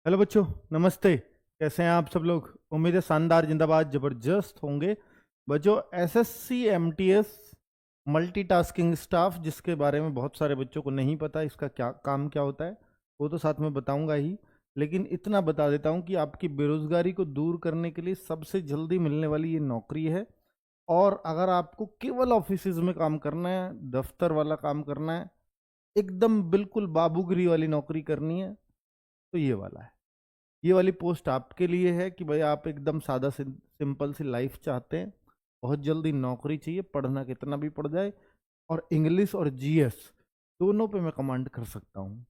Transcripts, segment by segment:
Hello बच्चों, नमस्ते। कैसे हैं आप सब लोग? उम्मीद है शानदार, जिंदाबाद, जबरदस्त होंगे। बच्चों, एसएससी एमटीएस मल्टीटास्किंग स्टाफ, जिसके बारे में बहुत सारे बच्चों को नहीं पता इसका क्या काम क्या होता है, वो तो साथ में बताऊंगा ही। लेकिन इतना बता देता हूं कि आपकी बेरोजगारी को दूर करने के लिए सबसे जल्दी मिलने वाली ये नौकरी है। और अगर आपको केवल ऑफिसेज में काम करना है, दफ्तर वाला काम करना है, एकदम बिल्कुल बाबूगिरी वाली नौकरी करनी है, तो ये वाला है। ये वाली पोस्ट आपके लिए है कि भाई आप एकदम सादा सिंपल सी लाइफ चाहते हैं, बहुत जल्दी नौकरी चाहिए, पढ़ना कितना भी पड़ जाए, और इंग्लिश और जीएस दोनों पे मैं कमांड कर सकता हूँ।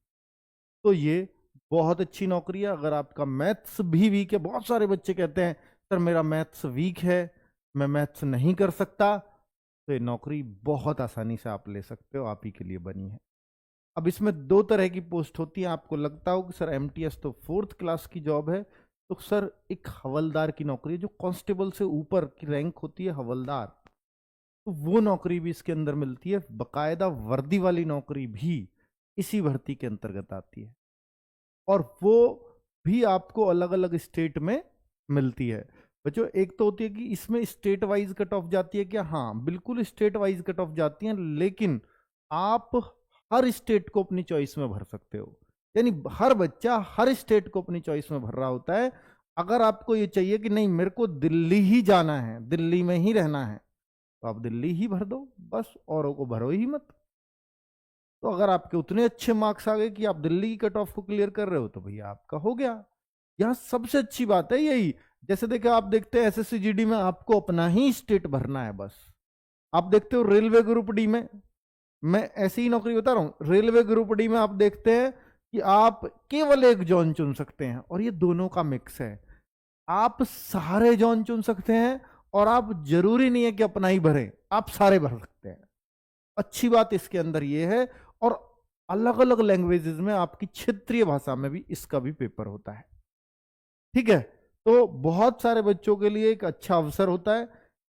तो ये बहुत अच्छी नौकरी है। अगर आपका मैथ्स भी वीक है, बहुत सारे बच्चे कहते हैं सर मेरा मैथ्स वीक है, मैं मैथ्स नहीं कर सकता, तो ये नौकरी बहुत आसानी से आप ले सकते हो, आप ही के लिए बनी है। अब इसमें दो तरह की पोस्ट होती है। आपको लगता हो कि सर एमटीएस तो फोर्थ क्लास की जॉब है, तो सर एक हवलदार की नौकरी है, जो कांस्टेबल से ऊपर की रैंक होती है, हवलदार। तो वो नौकरी भी इसके अंदर मिलती है, बकायदा वर्दी वाली नौकरी भी इसी भर्ती के अंतर्गत आती है। और वो भी आपको अलग अलग स्टेट में मिलती है। बच्चों, एक तो होती है कि इसमें स्टेट वाइज कट ऑफ जाती है क्या? हाँ, बिल्कुल स्टेट वाइज कट ऑफ जाती है, लेकिन आप हर स्टेट को अपनी चॉइस में भर सकते हो। यानी हर बच्चा हर स्टेट को अपनी चॉइस में भर रहा होता है। अगर आपको ये चाहिए कि नहीं मेरे को दिल्ली ही जाना है, दिल्ली में ही रहना है, तो आप दिल्ली ही भर दो, बस औरों को भरो ही मत। तो अगर आपके उतने अच्छे मार्क्स आ गए कि आप दिल्ली की कट ऑफ को क्लियर कर रहे हो, तो भैया आपका हो गया। यहां सबसे अच्छी बात है यही। जैसे देखे, आप देखते हैं एसएससी जीडी में आपको अपना ही स्टेट भरना है बस। आप देखते हो रेलवे ग्रुप डी में, मैं ऐसी ही नौकरी बता रहा हूं, रेलवे ग्रुप डी में आप देखते हैं कि आप केवल एक जोन चुन सकते हैं, और ये दोनों का मिक्स है। आप सारे जोन चुन सकते हैं, और आप जरूरी नहीं है कि अपना ही भरें, आप सारे भर सकते हैं। अच्छी बात इसके अंदर यह है। और अलग अलग लैंग्वेजेस में, आपकी क्षेत्रीय भाषा में भी इसका भी पेपर होता है। ठीक है, तो बहुत सारे बच्चों के लिए एक अच्छा अवसर होता है।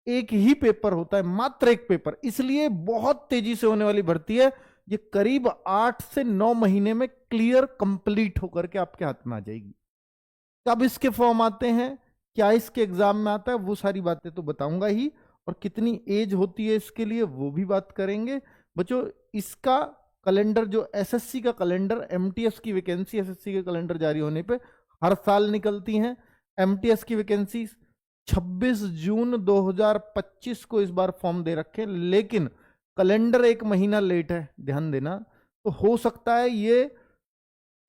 एक ही पेपर होता है, मात्र एक पेपर, इसलिए बहुत तेजी से होने वाली भर्ती है। ये करीब 8 से 9 महीने में क्लियर कंप्लीट होकर के आपके हाथ में आ जाएगी। कब इसके फॉर्म आते हैं, क्या इसके एग्जाम में आता है, वो सारी बातें तो बताऊंगा ही। और कितनी एज होती है इसके लिए, वो भी बात करेंगे। बच्चों, इसका कैलेंडर, जो एसएससी का कैलेंडर, एमटीएस की वैकेंसी एसएससी के कैलेंडर जारी होने पे हर साल निकलती हैं। एमटीएस की वैकेंसी 26 जून 2025 को इस बार फॉर्म दे रखे, लेकिन कैलेंडर एक महीना लेट है, ध्यान देना। तो हो सकता है ये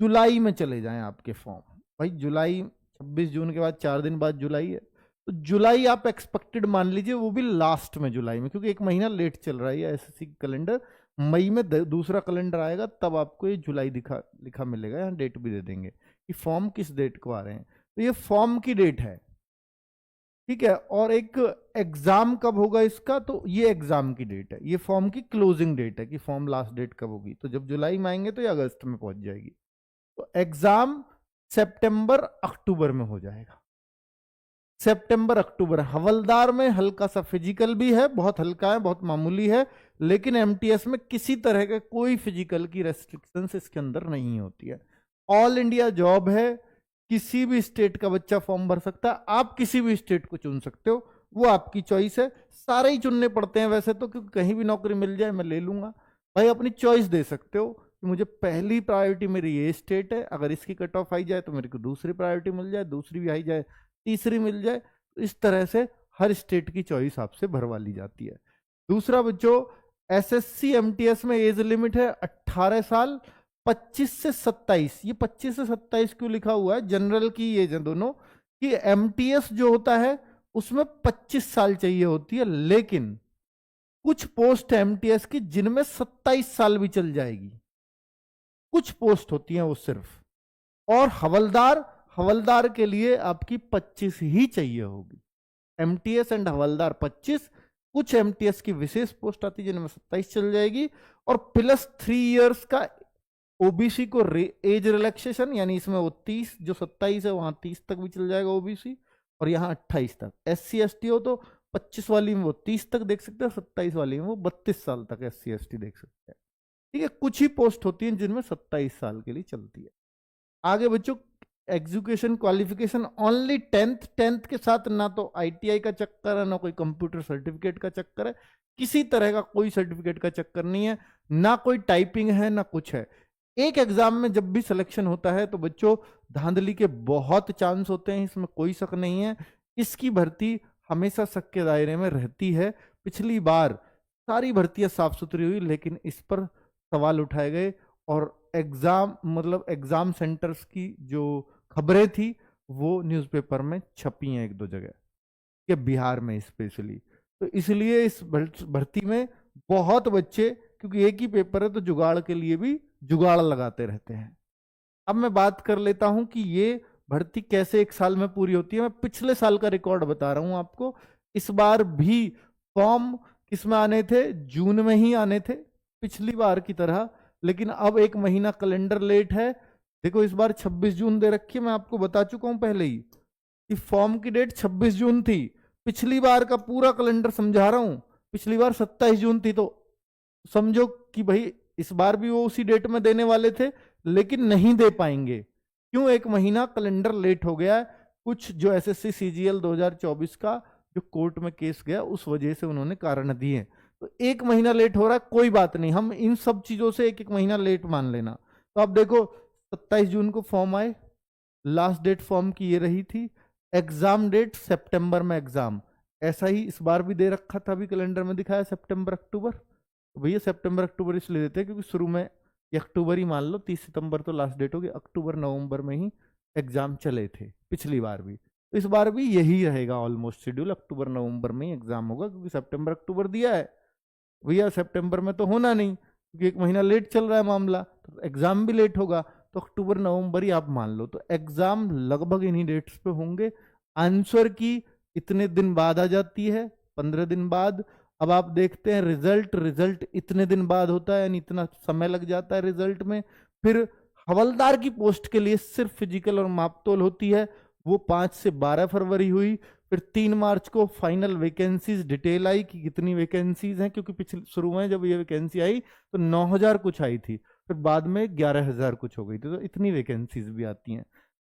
जुलाई में चले जाएं आपके फॉर्म। भाई जुलाई, 26 जून के बाद 4 दिन बाद जुलाई है, तो जुलाई आप एक्सपेक्टेड मान लीजिए, वो भी लास्ट में जुलाई में, क्योंकि एक महीना लेट चल रहा है ये एसएससी कैलेंडर। मई में दूसरा कैलेंडर आएगा, तब आपको ये जुलाई दिखा लिखा मिलेगा, यहाँ डेट भी दे देंगे कि फॉर्म किस डेट को आ रहे हैं। तो ये फॉर्म की डेट है, ठीक है। और एक एग्जाम कब होगा इसका, तो ये एग्जाम की डेट है, ये फॉर्म की क्लोजिंग डेट है कि फॉर्म लास्ट डेट कब होगी। तो जब जुलाई में आएंगे तो ये अगस्त में पहुंच जाएगी। तो एग्जाम सितंबर अक्टूबर में हो जाएगा। सितंबर अक्टूबर। हवलदार में हल्का सा फिजिकल भी है, बहुत हल्का है, बहुत मामूली है, लेकिन एमटीएस में किसी तरह का कोई फिजिकल की रेस्ट्रिक्शंस इसके अंदर नहीं होती है। ऑल इंडिया जॉब है, किसी भी स्टेट का बच्चा फॉर्म भर सकता है, आप किसी भी स्टेट को चुन सकते हो, वो आपकी चॉइस है। सारे ही चुनने पड़ते हैं वैसे तो, क्योंकि कहीं भी नौकरी मिल जाए मैं ले लूंगा। भाई अपनी चॉइस दे सकते हो कि मुझे पहली प्रायोरिटी मेरी ये स्टेट है, अगर इसकी कट ऑफ आई जाए तो मेरे को दूसरी प्रायोरिटी मिल जाए, दूसरी भी आई जाए तीसरी मिल जाए। तो इस तरह से हर स्टेट की चॉइस आपसे भरवा ली जाती है। दूसरा बच्चों, एसएससी एमटीएस में एज लिमिट है 18 साल, 25 से 27। ये 25 से 27 क्यों लिखा हुआ है? जनरल की एज है दोनों, कि एमटीएस जो होता है उसमें 25 साल चाहिए होती है, लेकिन कुछ पोस्ट एमटीएस की जिनमें 27 साल भी चल जाएगी, कुछ पोस्ट होती हैं वो सिर्फ। और हवलदार, हवलदार के लिए आपकी 25 ही चाहिए होगी। एमटीएस एंड हवलदार 25। कुछ एमटीएस की विशेष पोस्ट आती है जिनमें 27 चल जाएगी। और प्लस 3 इयर्स का ओबीसी को एज रिलैक्सेशन, यानी इसमें वो 30, जो 27 है वहां 30 तक भी चल जाएगा ओबीसी, और यहां 28 तक। एससी एसटी हो तो 25 वाली में वो 30 तक देख सकते हैं, 27 वाली में वो 32 साल तक एससी एसटी देख सकते हैं। ठीक है, कुछ ही पोस्ट होती है जिनमें 27 साल के लिए चलती है। आगे बच्चों, एजुकेशन क्वालिफिकेशन ओनली 10th के साथ, ना तो आईटीआई का चक्कर है, ना कोई कंप्यूटर सर्टिफिकेट का चक्कर है, किसी तरह का कोई सर्टिफिकेट का चक्कर नहीं है, ना कोई टाइपिंग है ना कुछ है। एक एग्जाम में जब भी सिलेक्शन होता है तो बच्चों धांधली के बहुत चांस होते हैं, इसमें कोई शक नहीं है। इसकी भर्ती हमेशा शक के दायरे में रहती है। पिछली बार सारी भर्तियां साफ सुथरी हुई, लेकिन इस पर सवाल उठाए गए और एग्जाम मतलब एग्जाम सेंटर्स की जो खबरें थी वो न्यूज़पेपर में छपी हैं एक दो जगह, कि बिहार में स्पेशली। तो इसलिए इस भर्ती में बहुत बच्चे, क्योंकि एक ही पेपर है तो जुगाड़ के लिए भी जुगाड़ लगाते रहते हैं। अब मैं बात कर लेता हूं कि ये भर्ती कैसे एक साल में पूरी होती है। मैं पिछले साल का रिकॉर्ड बता रहा हूं आपको। इस बार भी फॉर्म किस में आने थे? जून में ही आने थे पिछली बार की तरह, लेकिन अब एक महीना कैलेंडर लेट है। देखो इस बार 26 जून दे रखी है, मैं आपको बता चुका हूं पहले ही कि फॉर्म की डेट 26 जून थी। पिछली बार का पूरा कैलेंडर समझा रहा हूं, पिछली बार 27 जून थी, तो समझो कि भाई इस बार भी वो उसी डेट में देने वाले थे, लेकिन नहीं दे पाएंगे। क्यों? एक महीना कैलेंडर लेट हो गया है। कुछ जो एसएससी सीजीएल 2024 का जो कोर्ट में केस गया, उस वजह से उन्होंने कारण दिए। तो एक महीना लेट हो रहा है, कोई बात नहीं, हम इन सब चीजों से एक एक महीना लेट मान लेना। तो अब देखो 27 जून को फॉर्म आए, लास्ट डेट फॉर्म की ये रही थी, एग्जाम डेट सितंबर में एग्जाम। ऐसा ही इस बार भी दे रखा था, अभी कैलेंडर में दिखाया सितंबर अक्टूबर। तो भैया सितंबर अक्टूबर इसलिए देते हैं क्योंकि शुरू में अक्टूबर ही मान लो, 30 सितंबर तो लास्ट डेट होगी, अक्टूबर नवंबर में ही एग्जाम चले थे पिछली बार भी। तो इस बार भी यही रहेगा ऑलमोस्ट शेड्यूल, अक्टूबर नवंबर में ही एग्जाम होगा, क्योंकि सितंबर अक्टूबर दिया है। भैया सितंबर में तो होना नहीं, क्योंकि एक महीना लेट चल रहा है मामला, तो एग्जाम भी लेट होगा, तो अक्टूबर नवंबर ही आप मान लो। तो एग्जाम लगभग इन्हीं डेट्स पे होंगे। आंसर की इतने दिन बाद आ जाती है, 15 दिन बाद। अब आप देखते हैं रिजल्ट इतने दिन बाद होता है, यानी इतना समय लग जाता है रिजल्ट में। फिर हवलदार की पोस्ट के लिए सिर्फ फिजिकल और मापतोल होती है, वो 5 से 12 फरवरी हुई। फिर 3 मार्च को फाइनल वैकेंसीज डिटेल आई कि कितनी वैकेंसीज हैं, क्योंकि पिछले शुरू में जब ये वैकेंसी आई तो 9,000 कुछ आई थी, फिर बाद में 11,000 कुछ हो गई थी, तो इतनी वैकेंसीज भी आती हैं।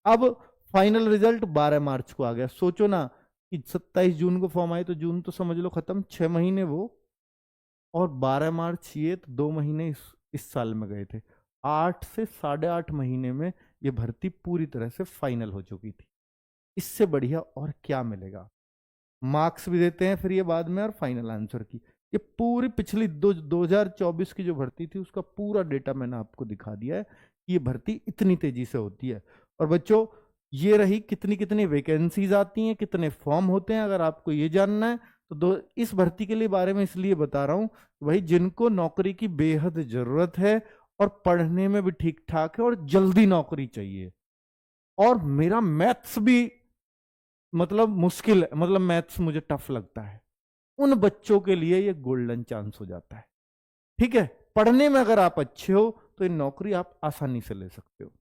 अब फाइनल रिजल्ट 12 मार्च को आ गया। सोचो ना कि 27 जून को फॉर्म आई तो जून तो समझ लो खत्म, 6 महीने वो, और 12 मार्च ये, तो 2 महीने इस साल में गए थे। 8 से 8.5 महीने में ये भर्ती पूरी तरह से फाइनल हो चुकी थी। इससे बढ़िया और क्या मिलेगा? मार्क्स भी देते हैं फिर ये बाद में, और फाइनल आंसर की ये पूरी पिछली 2024 की जो भर्ती थी उसका पूरा डेटा मैंने आपको दिखा दिया है कि ये भर्ती इतनी तेजी से होती है। और बच्चों ये रही कितनी कितनी वैकेंसीज आती हैं, कितने फॉर्म होते हैं। अगर आपको ये जानना है तो इस भर्ती के लिए बारे में इसलिए बता रहा हूं भाई, जिनको नौकरी की बेहद जरूरत है और पढ़ने में भी ठीक ठाक है और जल्दी नौकरी चाहिए, और मेरा मैथ्स भी मतलब मुश्किल है, मतलब मैथ्स मुझे टफ लगता है, उन बच्चों के लिए ये गोल्डन चांस हो जाता है। ठीक है, पढ़ने में अगर आप अच्छे हो तो ये नौकरी आप आसानी से ले सकते हो।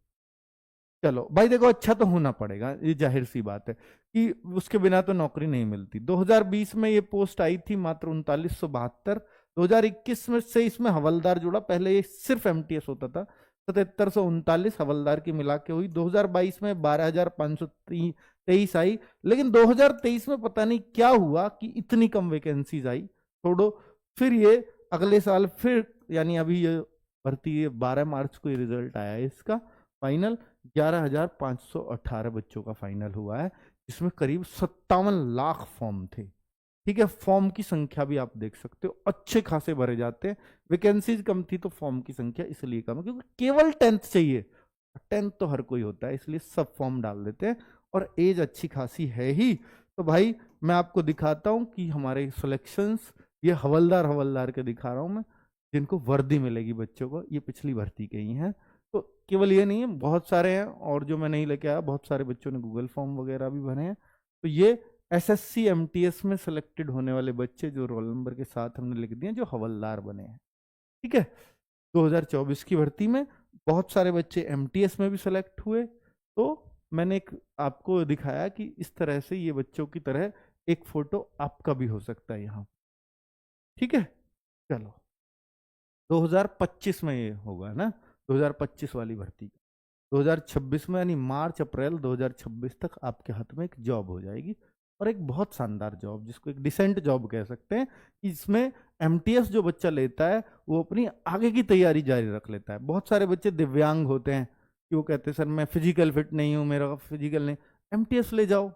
चलो भाई देखो, अच्छा तो होना पड़ेगा, ये जाहिर सी बात है कि उसके बिना तो नौकरी नहीं मिलती। 2020 में ये पोस्ट आई थी मात्र 3972। 2021 में से इसमें हवलदार जुड़ा, पहले ये सिर्फ एमटीएस होता था। 7739 हवलदार की मिला के हुई। 2022 में 12,523 आई, लेकिन 2023 में पता नहीं क्या हुआ कि इतनी कम वैकेंसीज आई। छोड़ो, फिर ये अगले साल फिर, यानी अभी ये भर्ती 12 मार्च को ये रिजल्ट आया है इसका फाइनल। 11,518 बच्चों का फाइनल हुआ है, जिसमें करीब 57 लाख फॉर्म थे। ठीक है, फॉर्म की संख्या भी आप देख सकते हो, अच्छे खासे भरे जाते हैं। वैकेंसीज कम थी तो फॉर्म की संख्या इसलिए कम है क्योंकि केवल 10th चाहिए। 10th तो हर कोई होता है, इसलिए सब फॉर्म डाल देते हैं, और एज अच्छी खासी है ही। तो भाई मैं आपको दिखाता हूं कि हमारे सिलेक्शंस, ये हवलदार के दिखा रहा हूं मैं, जिनको वर्दी मिलेगी बच्चों को, ये पिछली भर्ती के ही हैं। तो केवल ये नहीं है, बहुत सारे हैं, और जो मैं नहीं लेके आया, बहुत सारे बच्चों ने गूगल फॉर्म वगैरह भी भरे हैं। तो ये एसएससी एमटीएस में सिलेक्टेड होने वाले बच्चे जो रोल नंबर के साथ हमने लिख दिए, जो हवलदार बने हैं। ठीक है, 2024 की भर्ती में बहुत सारे बच्चे एमटीएस में भी सिलेक्ट हुए। तो मैंने एक आपको दिखाया कि इस तरह से ये बच्चों की तरह एक फोटो आपका भी हो सकता है यहाँ। ठीक है, चलो 2025 में ये होगा ना, 2025 वाली भर्ती। 2026 में यानी मार्च अप्रैल 2026 तक आपके हाथ में एक जॉब हो जाएगी, और एक बहुत शानदार जॉब, जिसको एक डिसेंट जॉब कह सकते हैं, कि इसमें एमटीएस जो बच्चा लेता है वो अपनी आगे की तैयारी जारी रख लेता है। बहुत सारे बच्चे दिव्यांग होते हैं कि वो कहते हैं सर मैं फिजिकल फिट नहीं हूँ, मेरा फिजिकल नहीं, एमटीएस ले जाओ,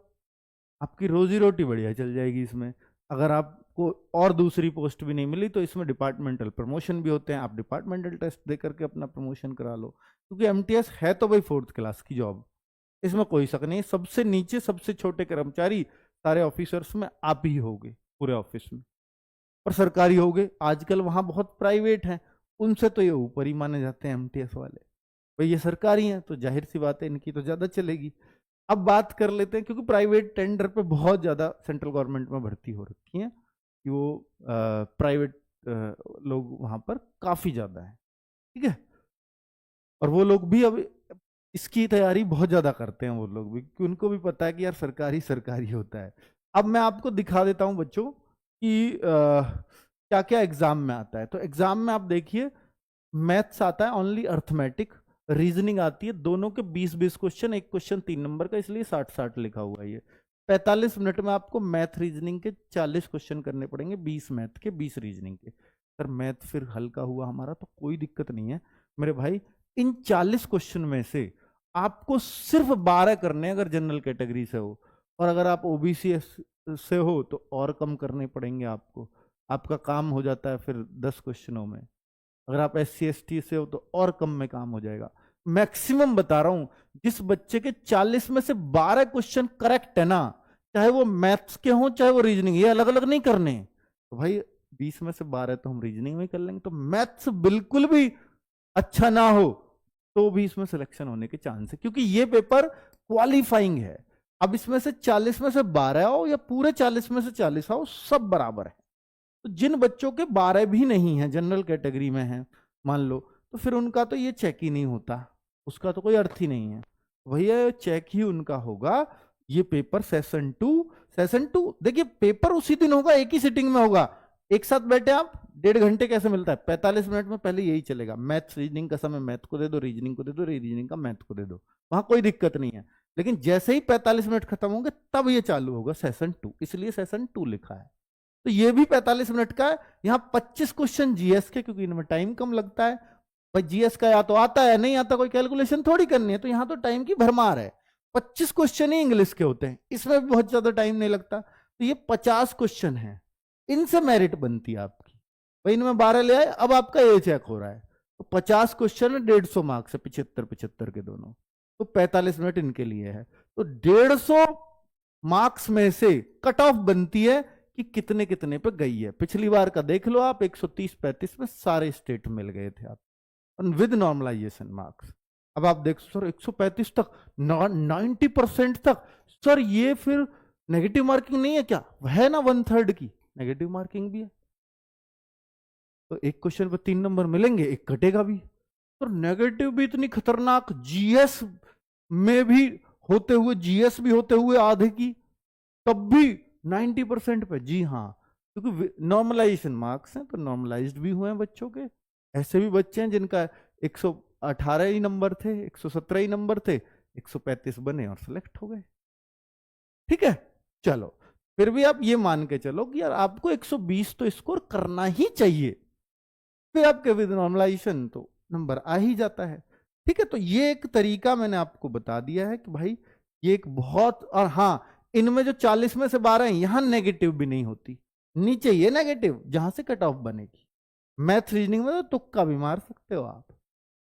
आपकी रोजी रोटी बढ़िया चल जाएगी इसमें। अगर आपको और दूसरी पोस्ट भी नहीं मिली तो इसमें डिपार्टमेंटल प्रमोशन भी होते हैं, आप डिपार्टमेंटल टेस्ट दे करके अपना प्रमोशन करा लो, क्योंकि एमटीएस है तो भाई 4th क्लास की जॉब, इसमें कोई शक नहीं। सबसे नीचे सबसे छोटे कर्मचारी सारे ऑफिसर्स में आप ही होगे पूरे ऑफिस में, और सरकारी होगे। आजकल वहां बहुत प्राइवेट हैं, उनसे तो ये ऊपर ही माने जाते हैं एमटीएस वाले, भाई ये सरकारी हैं तो जाहिर सी बात है इनकी तो ज्यादा चलेगी। अब बात कर लेते हैं, क्योंकि प्राइवेट टेंडर पे बहुत ज़्यादा सेंट्रल गवर्नमेंट में भर्ती हो रखी हैं, कि वो प्राइवेट लोग वहाँ पर काफ़ी ज़्यादा हैं, ठीक है। और वो लोग भी अब इसकी तैयारी बहुत ज़्यादा करते हैं, वो लोग भी, क्योंकि उनको भी पता है कि यार सरकारी सरकारी होता है। अब मैं आपको दिखा देता हूँ बच्चों कि क्या क्या एग्ज़ाम में आता है। तो एग्ज़ाम में आप देखिए, मैथ्स आता है ओनली, अर्थमेटिक, रीजनिंग आती है, दोनों के 20-20 क्वेश्चन, एक क्वेश्चन 3 नंबर का, इसलिए 60-60 लिखा हुआ है ये। 45 मिनट में आपको मैथ रीजनिंग के 40 क्वेश्चन करने पड़ेंगे, 20 मैथ के 20 रीजनिंग के। सर मैथ फिर हल्का हुआ हमारा, तो कोई दिक्कत नहीं है मेरे भाई। इन 40 क्वेश्चन में से आपको सिर्फ 12 करने हैं अगर जनरल कैटेगरी से हो, और अगर आप ओबीसी से हो तो और कम करने पड़ेंगे आपको, आपका काम हो जाता है फिर 10 क्वेश्चनों में। अगर आप SC/ST से हो तो और कम में काम हो जाएगा। मैक्सिमम बता रहा हूं, जिस बच्चे के 40 में से 12 क्वेश्चन करेक्ट है ना, चाहे वो मैथ्स के हों चाहे वो रीजनिंग, ये अलग अलग नहीं करने, तो भाई 20 में से 12 तो हम रीजनिंग में कर लेंगे। तो मैथ्स बिल्कुल भी अच्छा ना हो तो भी इसमें सिलेक्शन होने के चांस है, क्योंकि ये पेपर क्वालिफाइंग है। अब इसमें से 40 में से 12 आओ या पूरे 40 में से 40 आओ, सब बराबर है। तो जिन बच्चों के 12 भी नहीं है, जनरल कैटेगरी में है मान लो, तो फिर उनका तो ये चेक ही नहीं होता, उसका तो कोई अर्थ ही नहीं है, भैया चेक ही उनका होगा। ये पेपर सेशन टू देखिए, पेपर उसी दिन होगा, एक ही सिटिंग में होगा, एक साथ बैठे आप, 1.5 घंटे कैसे मिलता है, 45 मिनट में पहले यही चलेगा। मैथ्स रीजनिंग का समय मैथ को दे दो, रीजनिंग को दे दो, रीजनिंग का मैथ को दे दो, वहां कोई दिक्कत नहीं है। लेकिन जैसे ही 45 मिनट खत्म होंगे तब ये चालू होगा सेशन 2, इसलिए सेशन 2 लिखा है। तो ये भी 45 मिनट का है। यहां 25 क्वेश्चन जीएस के, क्योंकि इनमें टाइम कम लगता है भाई, जीएस का या तो आता है नहीं आता, कोई कैलकुलेशन थोड़ी करनी है, तो यहां तो टाइम की भरमार है। 25 क्वेश्चन ही इंग्लिश के होते हैं, इसमें भी बहुत ज्यादा टाइम नहीं लगता। तो ये 50 क्वेश्चन है, इनसे मेरिट बनती है आपकी, भाई इनमें 12 ले आए, अब आपका ये चेक हो रहा है। तो 50 क्वेश्चन में 150 मार्क्स है, 75-75 के दोनों, तो 45 मिनट इनके लिए है। तो 150 मार्क्स में से कट ऑफ बनती है कि कितने कितने पे गई है। पिछली बार का देख लो आप, 130-35 में सारे स्टेट मिल गए थे आप, विद नॉर्मलाइजेशन मार्क्स। अब आप देखो सर 135 तक, 90% तक, सर ये फिर नेगेटिव मार्किंग नहीं है क्या? है ना, 1/3 की नेगेटिव मार्किंग भी है, तो एक क्वेश्चन पर 3 नंबर मिलेंगे, एक कटेगा भी। तो नेगेटिव भी इतनी खतरनाक, जीएस में भी होते हुए, जीएस भी होते हुए आधे की, तब भी 90% पे। जी हाँ, क्योंकि नॉर्मलाइजेशन मार्क्स हैं तो नॉर्मलाइज्ड भी हुए हैं बच्चों के। ऐसे भी बच्चे हैं जिनका 118 ही नंबर थे, 117 ही नंबर थे, 135 बने और सिलेक्ट हो गए। ठीक है, चलो फिर भी आप ये मान के चलो कि यार आपको 120 तो स्कोर करना ही चाहिए, फिर आपके विद नॉर्मलाइजेशन तो नंबर आ ही जाता है। ठीक है, तो ये एक तरीका मैंने आपको बता दिया है कि भाई ये एक बहुत, और हाँ इनमें जो 40 में से 12 है, यहां नेगेटिव भी नहीं होती, नीचे ये नेगेटिव जहां से कट ऑफ बनेगी। मैथ रीजनिंग में तो तुक्का भी मार सकते हो आप,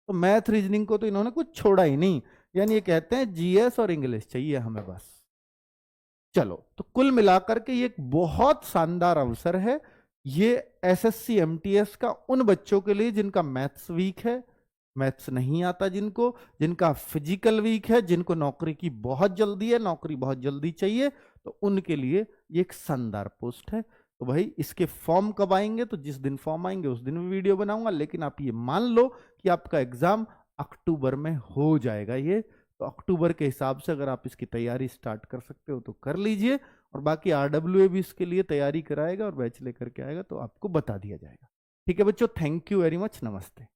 तो मैथ रीजनिंग को तो इन्होंने कुछ छोड़ा ही नहीं, यानी ये कहते हैं जीएस और इंग्लिश चाहिए हमें बस। चलो, तो कुल मिलाकर के ये एक बहुत शानदार अवसर है ये एसएससी एमटीएस का उन बच्चों के लिए जिनका मैथ्स वीक है, मैथ्स नहीं आता जिनको, जिनका फिजिकल वीक है, जिनको नौकरी की बहुत जल्दी है, नौकरी बहुत जल्दी चाहिए, तो उनके लिए ये एक शानदार पोस्ट है। तो भाई इसके फॉर्म कब आएंगे? तो जिस दिन फॉर्म आएंगे उस दिन भी वीडियो बनाऊंगा, लेकिन आप ये मान लो कि आपका एग्जाम अक्टूबर में हो जाएगा ये, तो अक्टूबर के हिसाब से अगर आप इसकी तैयारी स्टार्ट कर सकते हो तो कर लीजिए, और बाकी आरडब्ल्यूए भी इसके लिए तैयारी कराएगा और बैच लेकर के आएगा तो आपको बता दिया जाएगा। ठीक है बच्चों, थैंक यू वेरी मच, नमस्ते।